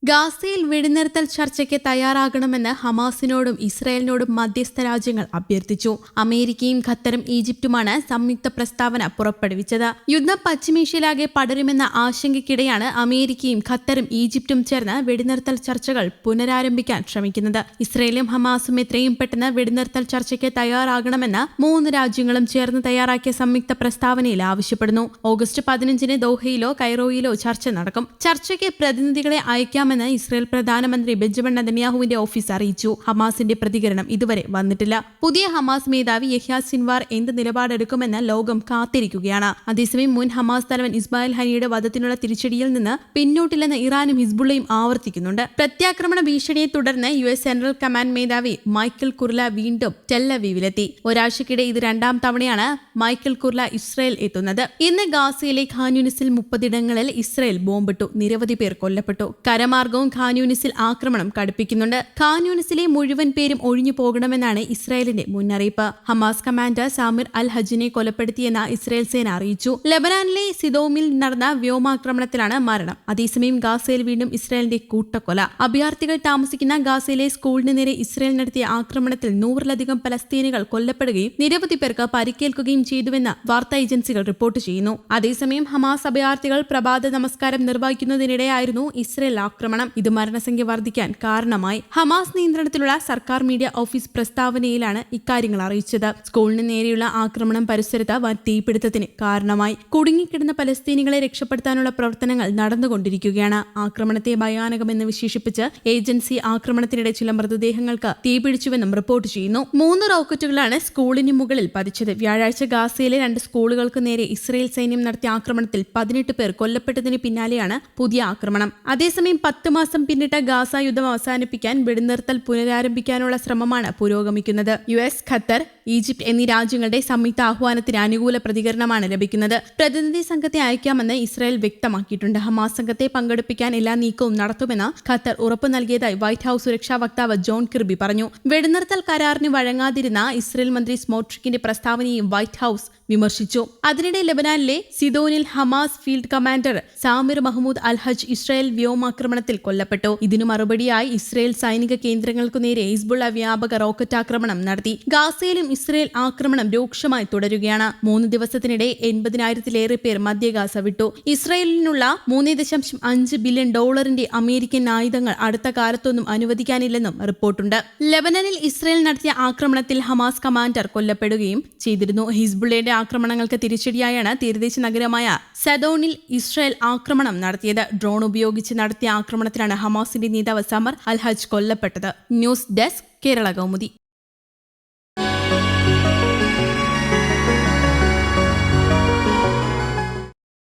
ഗാസയിൽ വെടിനിർത്തൽ ചർച്ചയ്ക്ക് തയ്യാറാകണമെന്ന് ഹമാസിനോടും ഇസ്രായേലിനോടും മധ്യസ്ഥ രാജ്യങ്ങൾ അഭ്യർത്ഥിച്ചു. അമേരിക്കയും ഖത്തറും ഈജിപ്തുമാണ് സംയുക്ത പ്രസ്താവന പുറപ്പെടുവിച്ചത്. യുദ്ധം പശ്ചിമേഷ്യയിലാകെ പടരുമെന്ന ആശങ്കയ്ക്കിടെയാണ് അമേരിക്കയും ഖത്തറും ഈജിപ്തും ചേർന്ന് വെടിനിർത്തൽ ചർച്ചകൾ പുനരാരംഭിക്കാൻ ശ്രമിക്കുന്നത്. ഇസ്രായേലും ഹമാസും എത്രയും പെട്ടെന്ന് വെടിനിർത്തൽ ചർച്ചയ്ക്ക് തയ്യാറാകണമെന്ന് മൂന്ന് രാജ്യങ്ങളും ചേർന്ന് തയ്യാറാക്കിയ സംയുക്ത പ്രസ്താവനയിൽ ആവശ്യപ്പെടുന്നു. ഓഗസ്റ്റ് 15 ദോഹയിലോ കൈറോയിലോ ചർച്ച നടക്കും. ചർച്ചയ്ക്ക് പ്രതിനിധികളെ അയക്കാമെന്ന് ഇസ്രായേൽ പ്രധാനമന്ത്രി ബെഞ്ചമിൻ നെതന്യാഹുവിന്റെ ഓഫീസ് അറിയിച്ചു. ഹമാസിന്റെ പ്രതികരണം ഇതുവരെ വന്നിട്ടില്ല. പുതിയ ഹമാസ് മേധാവി യഹ്യ സിൻവാർ എന്ത് നിലപാടെടുക്കുമെന്ന് ലോകം കാത്തിരിക്കുകയാണ്. അതേസമയം മുൻ ഹമാസ് തലവൻ ഇസ്മായിൽ ഹനിയുടെ വധത്തിനുള്ള തിരിച്ചടിയിൽ നിന്ന് പിന്നോട്ടില്ലെന്ന് ഇറാനും ഹിസ്ബുള്ളയും ആവർത്തിക്കുന്നുണ്ട്. പ്രത്യാക്രമണ ഭീഷണിയെ തുടർന്ന് US സെൻട്രൽ കമാൻഡ് മേധാവി മൈക്കൽ കുർല വീണ്ടും ടെല്ലവീവിലെത്തി. ഒരാഴ്ചക്കിടെ ഇത് രണ്ടാം തവണയാണ് മൈക്കൽ കുർല ഇസ്രായേൽ എത്തുന്നത്. ഇന്ന് ഗാസയിലെ ഖാൻ യൂനിസിൽ 30 ഇടങ്ങളിൽ ഇസ്രായേൽ ബോംബിട്ടു. നിരവധി പേർ കൊല്ലപ്പെട്ടു. കരമാർഗവും ഖാൻ യൂനിസിൽ ആക്രമണം കടുപ്പിക്കുന്നുണ്ട്. ഖാൻ യൂനിസിലെ മുഴുവൻ പേരും ഒഴിഞ്ഞു പോകണമെന്നാണ് ഇസ്രായേലിന്റെ മുന്നറിയിപ്പ്. ഹമാസ് കമാൻഡർ സാമിർ അൽ ഹജിനെ കൊലപ്പെടുത്തിയെന്ന് ഇസ്രായേൽ സേന അറിയിച്ചു. ലെബനാനിലെ സിദോമിൽ നടന്ന വ്യോമാക്രമണത്തിലാണ് മരണം. അതേസമയം ഗാസയിൽ വീണ്ടും ഇസ്രായേലിന്റെ കൂട്ടക്കൊല. അഭയാർത്ഥികൾ താമസിക്കുന്ന ഗാസയിലെ സ്കൂളിന് നേരെ ഇസ്രായേൽ നടത്തിയ ആക്രമണത്തിൽ 100-ലധികം പലസ്തീനികൾ കൊല്ലപ്പെടുകയും നിരവധി പേർക്ക് പരിക്കേൽക്കുകയും ചെയ്തുവെന്ന് വാർത്താ ഏജൻസികൾ റിപ്പോർട്ട് ചെയ്യുന്നു. അതേസമയം ഹമാസ് അഭയാർത്ഥികൾ പ്രഭാത നമസ്കാരം നിർവഹിക്കുന്നതിനിടെയായിരുന്നു ഇസ്രായേൽ ആക്രമണം. ഇത് മരണസംഖ്യ വർദ്ധിക്കാൻ കാരണമായി. ഹമാസ് നിയന്ത്രണത്തിലുള്ള സർക്കാർ മീഡിയ ഓഫീസ് പ്രസ്താവനയിലാണ് ഇക്കാര്യങ്ങൾ അറിയിച്ചത്. സ്കൂളിന് നേരെയുള്ള ആക്രമണം പരിസരത്ത് വൻ തീപിടുത്തത്തിന് കാരണമായി. കുടുങ്ങിക്കിടന്ന പലസ്തീനികളെ രക്ഷപ്പെടുത്താനുള്ള പ്രവർത്തനങ്ങൾ നടന്നുകൊണ്ടിരിക്കുകയാണ്. ആക്രമണത്തെ ഭയാനകമെന്ന് വിശേഷിപ്പിച്ച് ഏജൻസി ആക്രമണത്തിനിടെ ചില മൃതദേഹങ്ങൾക്ക് തീപിടിച്ചുവെന്നും റിപ്പോർട്ട് ചെയ്യുന്നു. 3 റോക്കറ്റുകളാണ് സ്കൂളിന് മുകളിൽ പതിച്ചത്. വ്യാഴാഴ്ച ഗാസയിലെ 2 സ്കൂളുകൾക്ക് നേരെ ഇസ്രായേൽ സൈന്യം നടത്തിയ ആക്രമണത്തിൽ 18 പേർ കൊല്ലപ്പെട്ടതിന് പിന്നാലെയാണ് പുതിയ ആക്രമണം. അതേസമയം 10 മാസം പിന്നിട്ട ഗാസ യുദ്ധം അവസാനിപ്പിക്കാൻ വെടിനിർത്തൽ പുനരാരംഭിക്കാനുള്ള ശ്രമമാണ് പുരോഗമിക്കുന്നത്. US, ഖത്തർ, ഈജിപ്ത് എന്നീ രാജ്യങ്ങളുടെ സംയുക്ത ആഹ്വാനത്തിന് അനുകൂല പ്രതികരണമാണ് ലഭിക്കുന്നത്. പ്രതിനിധി സംഘത്തെ അയക്കാമെന്ന് ഇസ്രായേൽ വ്യക്തമാക്കിയിട്ടുണ്ട്. ഹമാസ് സംഘത്തെ പങ്കെടുപ്പിക്കാൻ എല്ലാ നീക്കവും നടത്തുമെന്ന് ഖത്തർ ഉറപ്പു നൽകിയതായി വൈറ്റ് ഹൌസ് സുരക്ഷാ വക്താവ് ജോൺ കിർബി പറഞ്ഞു. വെടിനിർത്തൽ കരാറിന് വഴങ്ങാതിരുന്ന ഇസ്രായേൽ മന്ത്രി സ്മോട്രിക്കിന്റെ പ്രസ്താവനയും വൈറ്റ് ഹൌസ് വിമർശിച്ചു. അതിനിടെ ലെബനാനിലെ സിദോനിൽ Hamas field commander Samir Mahmoud al Hajj Israel വ്യോമാക്രമണത്തിൽ കൊല്ലപ്പെട്ടു. ഇതിനു മറുപടിയായി ഇസ്രായേൽ സൈനിക കേന്ദ്രങ്ങൾക്കു നേരെ ഹിസ്ബുള്ള വ്യാപക റോക്കറ്റ് ആക്രമണം നടത്തി. ഗാസയിലും ഇസ്രായേൽ ആക്രമണം രൂക്ഷമായി തുടരുകയാണ്. 3 ദിവസത്തിനിടെ 80,000-ലേറെ പേർ മധ്യ ഗാസ വിട്ടു. ഇസ്രായേലിനുള്ള $3.5 ബില്യൺ അമേരിക്കൻ ആയുധങ്ങൾ അടുത്ത കാലത്തൊന്നും അനുവദിക്കാനില്ലെന്നും റിപ്പോർട്ടുണ്ട്. ലെബനനിൽ ഇസ്രായേൽ നടത്തിയ ആക്രമണത്തിൽ ഹമാസ് കമാൻഡർ കൊല്ലപ്പെടുകയും ചെയ്തിരുന്നു. ഹിസ്ബുള്ളയുടെ ആക്രമണങ്ങൾക്ക് തിരിച്ചടിയായാണ് തീരദേശ നഗരമായ സദോണിൽ ഇസ്രായേൽ ആക്രമണം നടത്തിയത്. ഡ്രോൺ ഉപയോഗിച്ച് നടത്തിയ ആക്രമണത്തിലാണ് ഹമാസിന്റെ നേതാവ് സമർ അൽ ഹജ് കൊല്ലപ്പെട്ടത്. News desk Kerala Kaumudi.